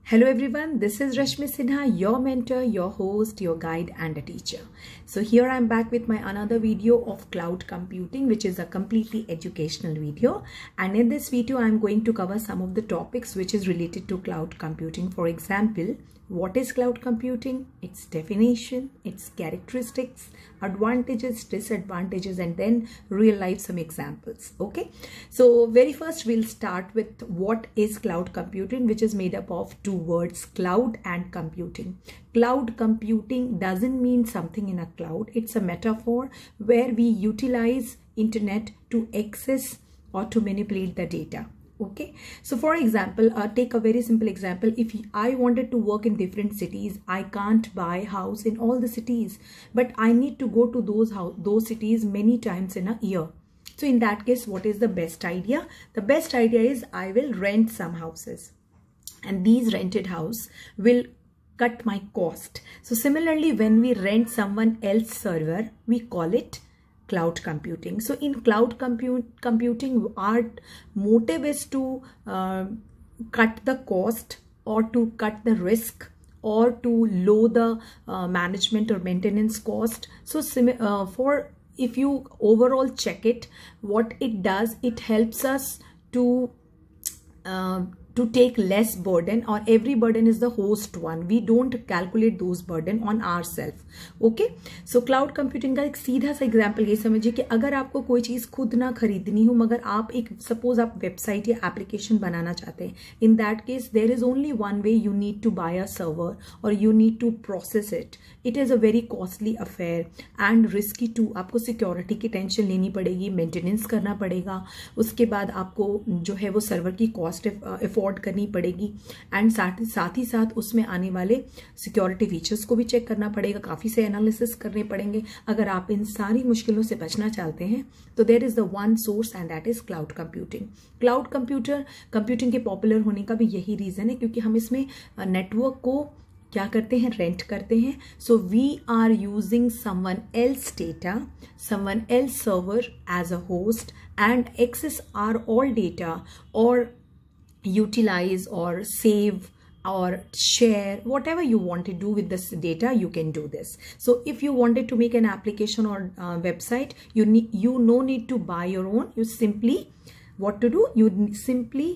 Hello everyone, this is Rashmi Sinha, your mentor, your host, your guide and a teacher. So here I am back with my another video of cloud computing, which is a completely educational video. And in this video, I am going to cover some of the topics which is related to cloud computing. For example, what is cloud computing, its definition, its characteristics, advantages, disadvantages, and then real life some examples. Okay, so very first we'll start with what is cloud computing, which is made up of two words, cloud and computing. Cloud computing doesn't mean something in a cloud. It's a metaphor where we utilize internet to access or to manipulate the data. Okay, so for example, take a very simple example. If I wanted to work in different cities, I can't buy house in all the cities, but I need to go to those cities many times in a year. So in that case, what is the best idea? The best idea is I will rent some houses, and these rented house will cut my cost. So similarly, when we rent someone else's server, we call it cloud computing. So in cloud computing, our motive is to cut the cost or to cut the risk or to lower the management or maintenance cost. So if you overall check it, what it does, it helps us to take less burden, or every burden is the host one. We don't calculate those burden on ourselves. Okay, so cloud computing का एक सीधा सा example ये समझिए कि अगर आपको कोई चीज खुद ना खरीदनी हो, मगर आप एक सपोज आप वेबसाइट या एप्लीकेशन बनाना चाहते हैं, in that case there is only one way, you need to buy a server और you need to process it. It is a very costly affair and risky too. आपको security की tension लेनी पड़ेगी, maintenance करना पड़ेगा, उसके बाद आपको जो है वो सर्वर की कॉस्ट अफोर्ड करनी पड़ेगी, एंड साथ ही साथ उसमें आने वाले सिक्योरिटी फीचर्स को भी चेक करना पड़ेगा, काफी से एनालिसिस करने पड़ेंगे. अगर आप इन सारी मुश्किलों से बचना चाहते हैं तो there is the one source and that is cloud computing. Cloud computing के पॉपुलर होने का भी यही रीजन है, क्योंकि हम इसमें नेटवर्क को क्या करते हैं, रेंट करते हैं. So we are using someone else data, someone else server as a host and access our all data और utilize or save or share whatever you want to do with this data. You can do this. So if you wanted to make an application or website, you no need to buy your own. You simply what to do, you simply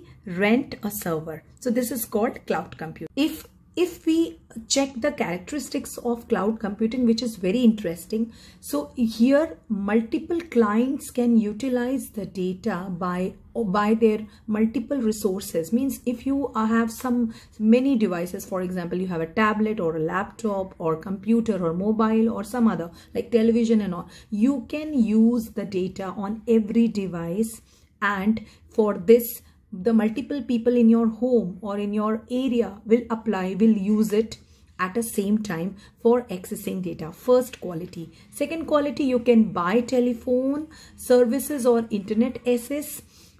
rent a server. So this is called cloud computing. If we check the characteristics of cloud computing, which is very interesting, so here multiple clients can utilize the data by their multiple resources. Means if you have many devices, for example, you have a tablet or a laptop or computer or mobile or some other like television and all, you can use the data on every device, and for this the multiple people in your home or in your area will use it at the same time for accessing data. First quality. Second quality, you can buy telephone services or internet access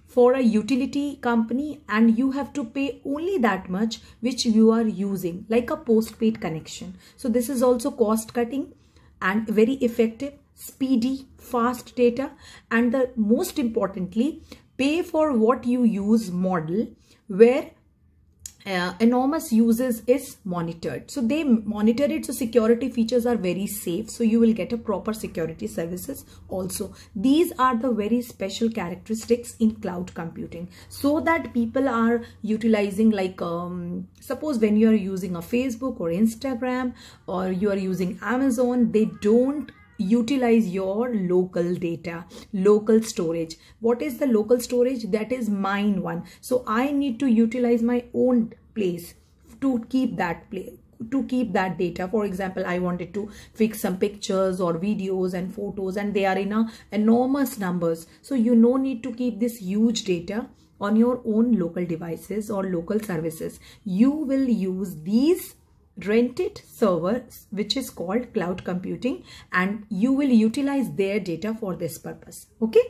for a utility company, and you have to pay only that much which you are using, like a postpaid connection. So this is also cost cutting and very effective, speedy, fast data, and the most importantly, pay for what you use model, where enormous uses is monitored. So they monitor it, so security features are very safe, so you will get a proper security services also. These are the very special characteristics in cloud computing, so that people are utilizing, like suppose when you are using a Facebook or Instagram or you are using Amazon, they don't utilize your local data, local storage. What is the local storage? That is mine one. So I need to utilize my own place to keep that data. For example, I wanted to fix some pictures or videos and photos, and they are in enormous numbers. So you no need to keep this huge data on your own local devices or local services. You will use these rented servers, which is called cloud computing, and you will utilize their data for this purpose. Okay,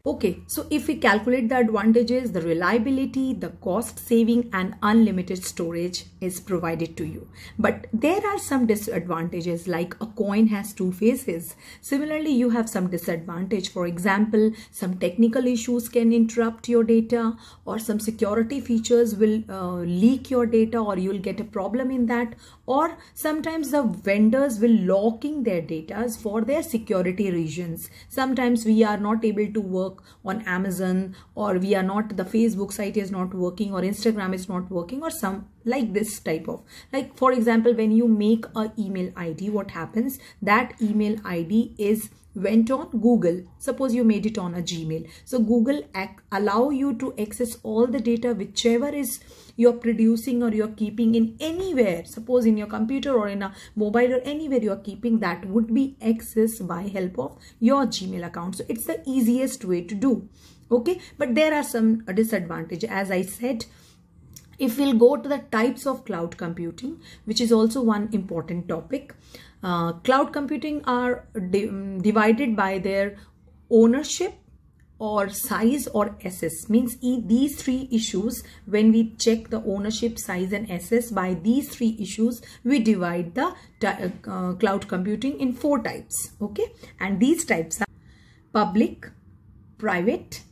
Okay, so if we calculate the advantages, the reliability, the cost saving and unlimited storage is provided to you. But there are some disadvantages, like a coin has two faces. Similarly, you have some disadvantage. For example, some technical issues can interrupt your data, or some security features will leak your data, or you'll get a problem in that, or sometimes the vendors will locking their data for their security reasons. Sometimes we are not able to work on Amazon, or we are not, the Facebook site is not working, or Instagram is not working, or some like this type of, like for example, when you make a email ID, what happens, that email ID is went on Google. Suppose you made it on a Gmail. So Google allow you to access all the data whichever is you're producing or you're keeping in anywhere. Suppose in your computer or in a mobile or anywhere you're keeping, that would be accessed by help of your Gmail account. So it's the easiest way to do. Okay, but there are some disadvantages. As I said, if we'll go to the types of cloud computing, which is also one important topic, cloud computing are divided by their ownership or size or access. Means these three issues, when we check the ownership, size and access, by these three issues we divide the cloud computing in 4 types. Okay, and these types are public, private,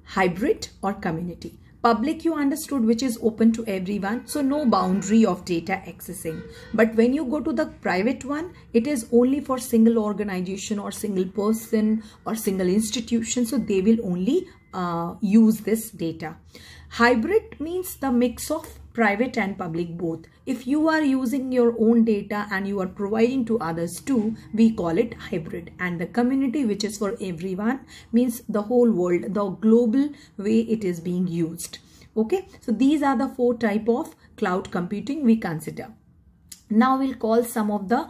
hybrid or community. Public you understood, which is open to everyone, so no boundary of data accessing. But when you go to the private one, it is only for single organization or single person or single institution, so they will only use this data. Hybrid means the mix of private and public both. If you are using your own data and you are providing to others too, we call it hybrid. And the community, which is for everyone, means the whole world, the global way it is being used. Okay, so these are the 4 types of cloud computing we consider. Now we'll call some of the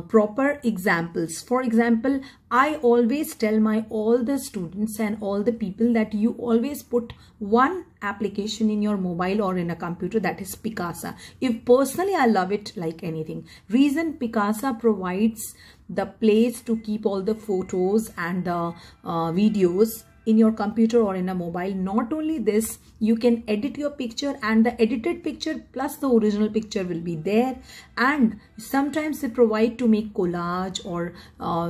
proper examples. For example, I always tell all the students and all the people that you always put one application in your mobile or in a computer, that is Picasa. If personally I love it like anything. Reason, Picasa provides the place to keep all the photos and the videos in your computer or in a mobile. Not only this, you can edit your picture, and the edited picture plus the original picture will be there. And sometimes they provide to make collage, or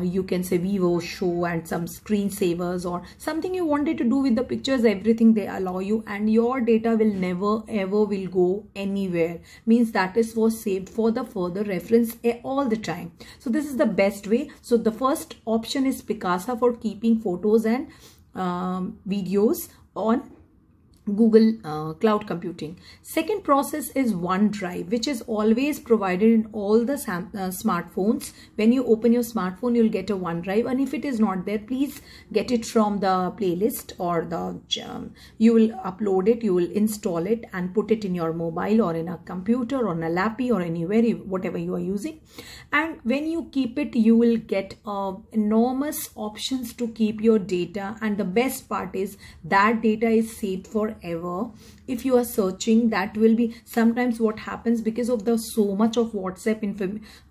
you can say Vivo show and some screensavers or something you wanted to do with the pictures. Everything they allow you, and your data will never ever will go anywhere. Means that is for saved for the further reference all the time. So this is the best way. So the first option is Picasa for keeping photos and videos on Google cloud computing. Second process is OneDrive, which is always provided in all the smartphones. When you open your smartphone, you'll get a OneDrive, and if it is not there, please get it from the playlist, or the you will upload it, you will install it and put it in your mobile or in a computer or in a lappy or anywhere, whatever you are using. And when you keep it, you will get enormous options to keep your data, and the best part is that data is saved forever. If you are searching, that will be sometimes what happens, because of the so much of WhatsApp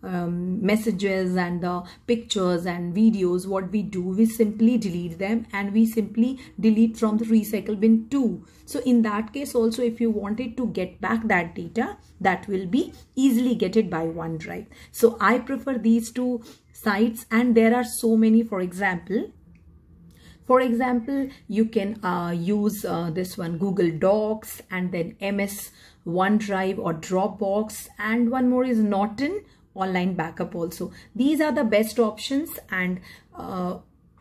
messages and the pictures and videos, what we do, we simply delete them, and we simply delete from the recycle bin too. So in that case also, if you wanted to get back that data, that will be easily get it by OneDrive. So I prefer these 2 sites, and there are so many. For example, you can use this one, Google Docs, and then MS OneDrive or Dropbox, and one more is Norton Online Backup also. These are the best options. And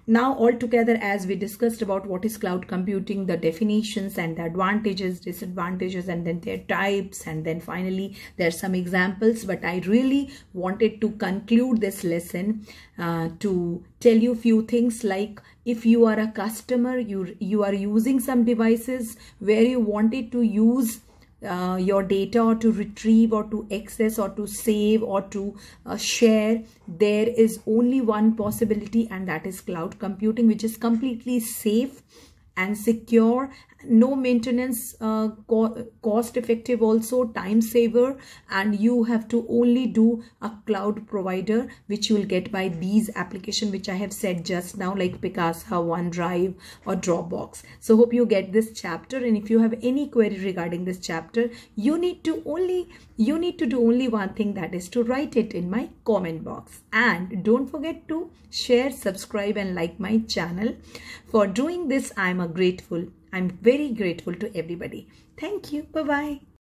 now altogether, as we discussed about what is cloud computing, the definitions and the advantages, disadvantages, and then their types, and then finally there are some examples. But I really wanted to conclude this lesson to tell you few things, like if you are a customer, you are using some devices where you wanted to use your data, or to retrieve, or to access, or to save, or to share, there is only one possibility, and that is cloud computing, which is completely safe and secure no maintenance, cost effective, also time saver, and you have to only do a cloud provider, which you will get by these application which I have said just now, like Picasa, OneDrive or Dropbox. So hope you get this chapter, and if you have any query regarding this chapter, you need to do only one thing, that is to write it in my comment box. And don't forget to share, subscribe and like my channel. For doing this, I'm very grateful to everybody. Thank you. Bye bye.